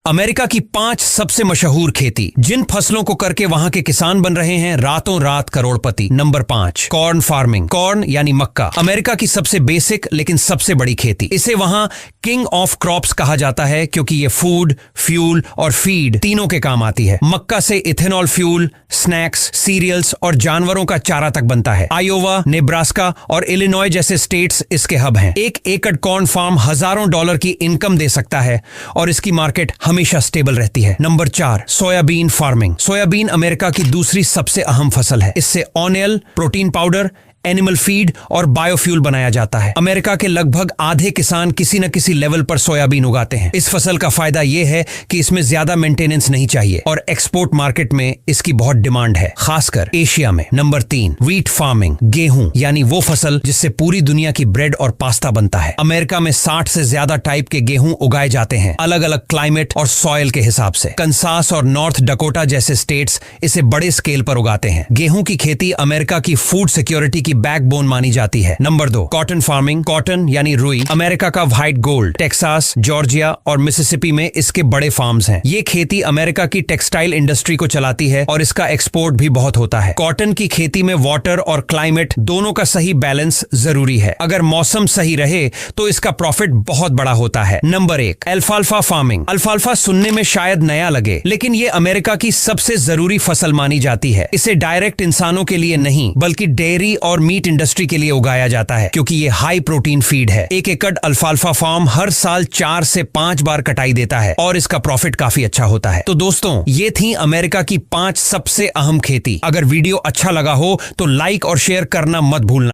America की 5 सबसे मशहूर खेती, जिन फसलों को करके वहां के किसान बन रहे हैं रातों रात करोड़पति। Number 5, corn farming. कॉर्न यानी मक्का अमेरिका की सबसे बेसिक लेकिन सबसे बड़ी खेती। इसे वहां किंग ऑफ क्रॉप्स कहा जाता है क्योंकि ये फूड, फ्यूल और फीड तीनों के काम आती है। मक्का से इथेनॉल फ्यूल, स्नैक्स, सीरियल्स और जानवरों का चारा तक बनता है। आयोवा, नेब्रास्का और इलिनॉय जैसे स्टेट्स इसके हब हैं। 1 एकड़ कॉर्न फार्म हजारों डॉलर की इनकम दे सकता है और इसकी मार्केट हमेशा स्टेबल रहती है। Number 4, soybean farming. Soybean America की दूसरी सबसे अहम फसल है। इससे oil, protein powder, animal feed और बायोफ्यूल बनाया जाता है। अमेरिका के लगभग आधे किसान किसी न किसी लेवल पर सोयाबीन उगाते हैं। इस फसल का फायदा यह है कि इसमें ज्यादा मेंटेनेंस नहीं चाहिए और एक्सपोर्ट मार्केट में इसकी बहुत डिमांड है, खासकर एशिया में। Number 3, wheat farming. गेहूं यानी वो फसल जिससे पूरी दुनिया की ब्रेड और पास्ता बनता है। अमेरिका में 60 से ज्यादा टाइप के गेहूं उगाए जाते हैं, अलग अलग क्लाइमेट और सॉइल के हिसाब से। कंसास और नॉर्थ डकोटा जैसे स्टेट्स इसे बड़े स्केल पर उगाते हैं। गेहूं की खेती अमेरिका की फूड सिक्योरिटी की बैकबोन मानी जाती है। Number 2, cotton farming. कॉटन यानी रुई अमेरिका का व्हाइट गोल्ड। टेक्सास, जॉर्जिया और मिसिसिपी में इसके बड़े फार्म्स हैं। ये खेती अमेरिका की टेक्सटाइल इंडस्ट्री को चलाती है और इसका एक्सपोर्ट भी बहुत होता है। कॉटन की खेती में वाटर और क्लाइमेट दोनों का सही बैलेंस जरूरी है। अगर मौसम सही रहे तो इसका प्रॉफिट बहुत बड़ा होता है। Number 1, अल्फाल्फा farming. अल्फाल्फा सुनने में शायद नया लगे, लेकिन ये अमेरिका की सबसे जरूरी फसल मानी जाती है। इसे डायरेक्ट इंसानों के लिए नहीं बल्कि डेयरी और मीट इंडस्ट्री के लिए उगाया जाता है क्योंकि ये हाई प्रोटीन फीड है। 1 एकड़ अल्फाल्फा फार्म हर साल 4 से 5 बार कटाई देता है और इसका प्रॉफिट काफी अच्छा होता है। तो दोस्तों, ये थी अमेरिका की 5 सबसे अहम खेती। अगर वीडियो अच्छा लगा हो तो लाइक और शेयर करना मत भूलना।